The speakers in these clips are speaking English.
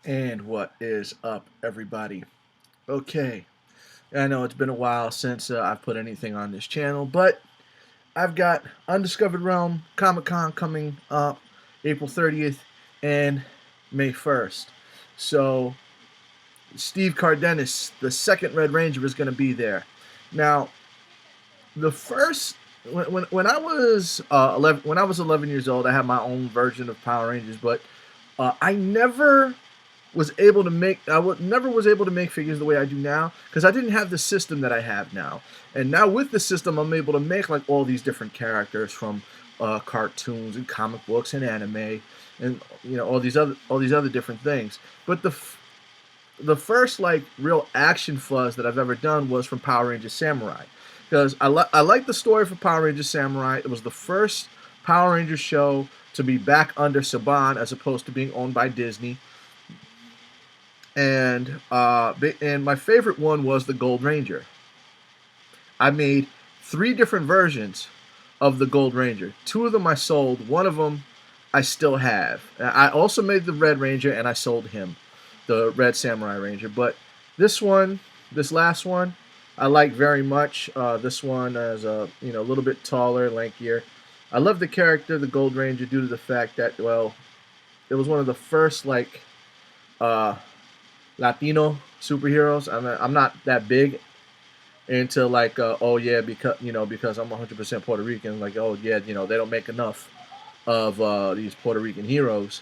And what is up, everybody? Okay, I know it's been a while since I've put anything on this channel, but I've got Undiscovered Realm Comic Con coming up April 30th and May 1st. So, Steve Cardenas, the second Red Ranger, is going to be there. Now, the first when I was 11 years old, I had my own version of Power Rangers, but I never never was able to make figures the way I do now because I didn't have the system that I have now. And now with the system, I'm able to make like all these different characters from cartoons and comic books and anime, and all these other different things. But the first like real action fuzz that I've ever done was from Power Rangers Samurai, because I like the story for Power Rangers Samurai. It was the first Power Rangers show to be back under Saban as opposed to being owned by Disney. And my favorite one was the Gold Ranger. I made three different versions of the Gold Ranger. Two of them I sold. One of them I still have. I also made the Red Ranger and I sold him, the Red Samurai Ranger. But this one, this last one, I like very much. This one is a little bit taller, lankier. I love the character, the Gold Ranger, due to the fact that, well, it was one of the first like uh, Latino superheroes. I'm not that big into like oh yeah, because I'm 100% Puerto Rican, like, oh yeah, they don't make enough of these Puerto Rican heroes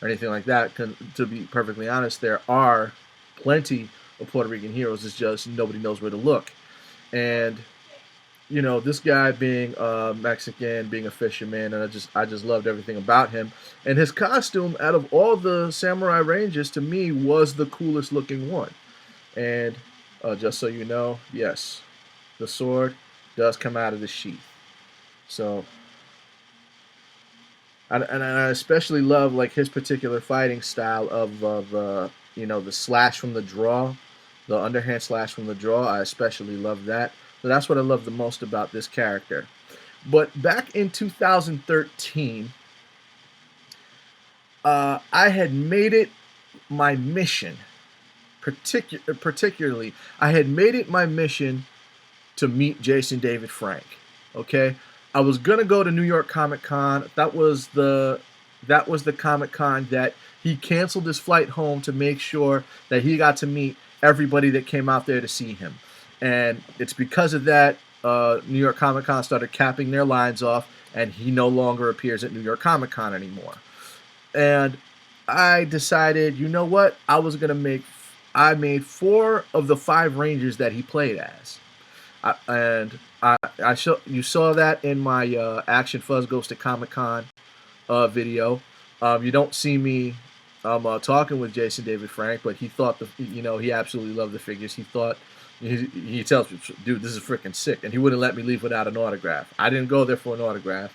or anything like that. To be perfectly honest, there are plenty of Puerto Rican heroes. It's just nobody knows where to look. And this guy being Mexican, being a fisherman, and I just loved everything about him. And his costume, out of all the Samurai Rangers, to me was the coolest looking one. And just so you know, yes, the sword does come out of the sheath. So, and I especially love like his particular fighting style of the slash from the draw, the underhand slash from the draw. I especially love that. So that's what I love the most about this character. But back in 2013, I had made it my mission, particularly, I had made it my mission to meet Jason David Frank. Okay, I was gonna go to New York Comic Con. That was the Comic Con that he canceled his flight home to make sure that he got to meet everybody that came out there to see him. And it's because of that New York Comic Con started capping their lines off, and he no longer appears at New York Comic Con anymore. And I decided, you know what? I made four of the five Rangers that he played as. You saw that in my Action Fuzz Goes to Comic Con video. You don't see me talking with Jason David Frank, but he thought he absolutely loved the figures. He tells me, dude, this is freaking sick, and he wouldn't let me leave without an autograph. I didn't go there for an autograph.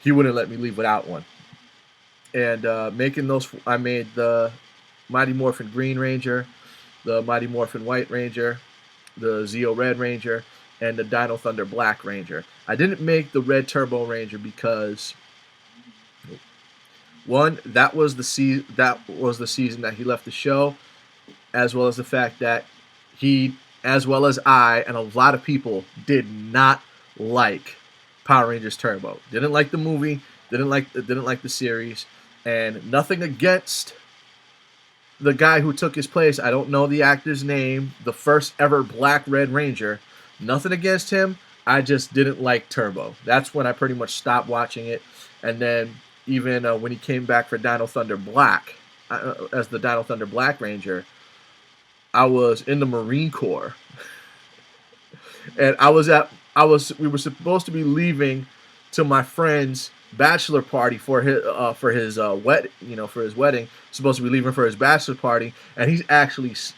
He wouldn't let me leave without one. And making those, I made the Mighty Morphin Green Ranger, the Mighty Morphin White Ranger, the Zeo Red Ranger, and the Dino Thunder Black Ranger. I didn't make the Red Turbo Ranger because, one, that was the season that he left the show, as well as the fact that he, as well as I, and a lot of people did not like Power Rangers Turbo. Didn't like the movie. Didn't like the series. And nothing against the guy who took his place. I don't know the actor's name. The first ever Black Red Ranger. Nothing against him. I just didn't like Turbo. That's when I pretty much stopped watching it. And then even when he came back for Dino Thunder Black, as the Dino Thunder Black Ranger, I was in the Marine Corps, and we were supposed to be leaving to my friend's bachelor party for his wedding. Supposed to be leaving for his bachelor party, and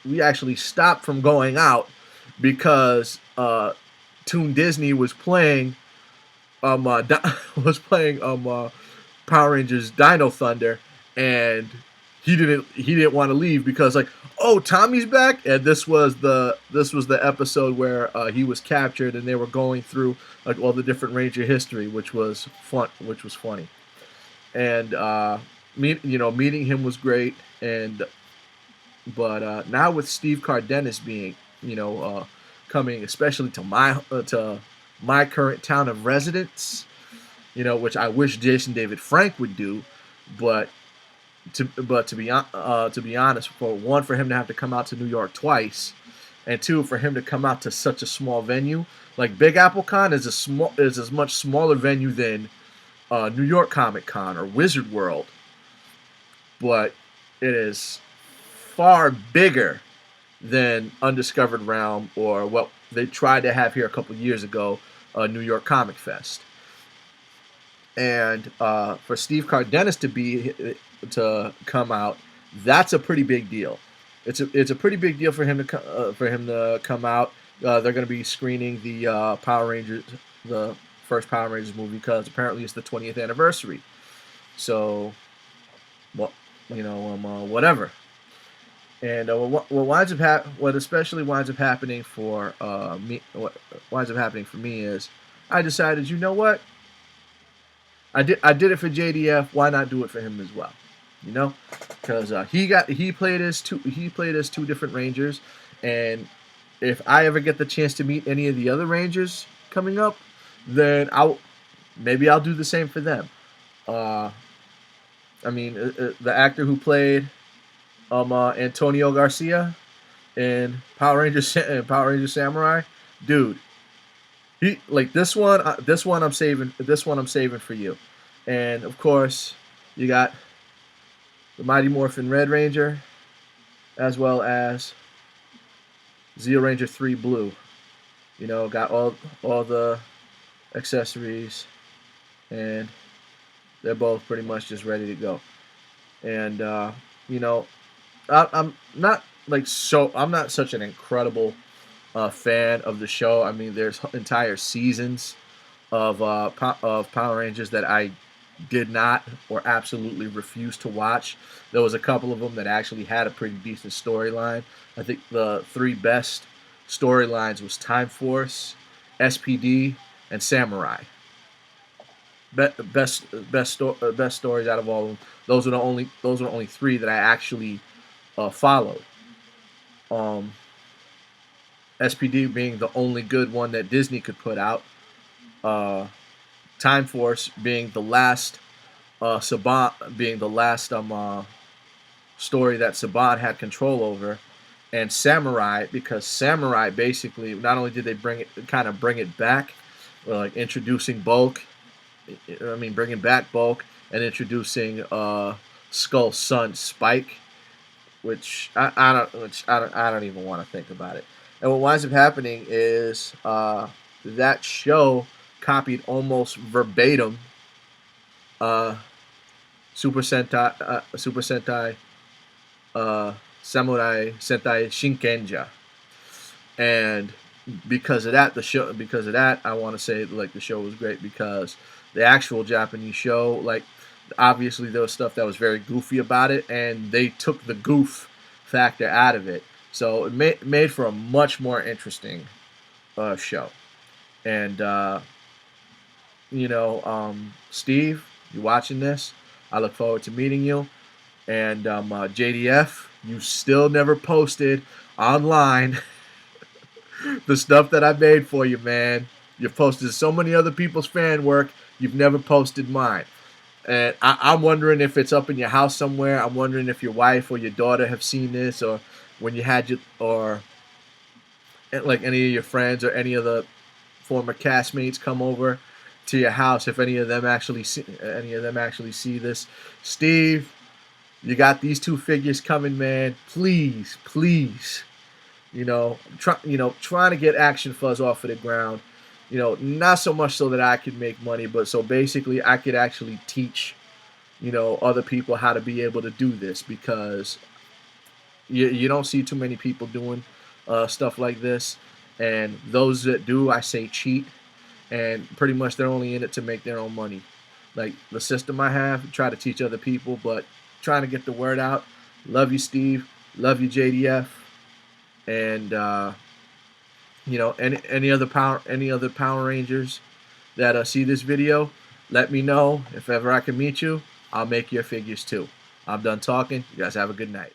we actually stopped from going out because Toon Disney was playing was playing Power Rangers Dino Thunder, and he didn't want to leave because, like, oh, Tommy's back. And this was the episode where he was captured, and they were going through like all the different Ranger history, which was funny. And meeting him was great. And But now with Steve Cardenas being, coming especially to my current town of residence, which I wish Jason David Frank would do, but to be honest, for one, for him to have to come out to New York twice, and two, for him to come out to such a small venue, like Big Apple Con is as much smaller venue than New York Comic Con or Wizard World, but it is far bigger than Undiscovered Realm or what they tried to have here a couple years ago, New York Comic Fest. And for Steve Cardenas to come out, that's a pretty big deal. It's a pretty big deal for him to come out. They're going to be screening the Power Rangers, the first Power Rangers movie, because apparently it's the 20th anniversary. So, well, whatever. And what especially winds up happening for me, what winds up happening for me is, I decided, you know what? I did it for JDF. Why not do it for him as well? Because he played as two different Rangers, and if I ever get the chance to meet any of the other Rangers coming up, then I'll do the same for them. The actor who played Antonio Garcia in Power Rangers Samurai, dude. He like this one. This one I'm saving. This one I'm saving for you. And of course, you got the Mighty Morphin Red Ranger, as well as Zeo Ranger 3 Blue. Got all the accessories, and they're both pretty much just ready to go. And I'm not I'm not such an incredible fan of the show. I mean, there's entire seasons of Power Rangers that I did not or absolutely refused to watch. There was a couple of them that actually had a pretty decent storyline. I think the three best storylines was Time Force, SPD, and Samurai. Best stories out of all of them. Those are the only three that I actually followed. SPD being the only good one that Disney could put out. Time Force being the last Saban being the last story that Saban had control over, and Samurai, because Samurai basically not only did they bring it back, like introducing Bulk, bringing back Bulk and introducing Skull's son Spike, which I don't even want to think about it. And what winds up happening is that show copied almost verbatim Super Sentai Samurai Sentai Shinkenja, and because of that, I want to say like the show was great, because the actual Japanese show, like, obviously there was stuff that was very goofy about it, and they took the goof factor out of it, so it made for a much more interesting show. And Steve, you watching this? I look forward to meeting you. And JDF, you still never posted online the stuff that I made for you, man. You've posted so many other people's fan work. You've never posted mine. And I'm wondering if it's up in your house somewhere. I'm wondering if your wife or your daughter have seen this, or when you had or like any of your friends or any of the former castmates come over to your house, if any of them actually see this. Steve, you got these two figures coming, man. Please, trying to get Action Fuzz off of the ground. Not so much so that I could make money, but so basically I could actually teach, other people how to be able to do this, because you don't see too many people doing stuff like this, and those that do, I say cheat, and pretty much they're only in it to make their own money. Like the system I have, try to teach other people, but trying to get the word out. Love you, Steve. Love you, JDF. And any other Power Rangers that see this video, let me know. If ever I can meet you, I'll make your figures too. I'm done talking. You guys have a good night.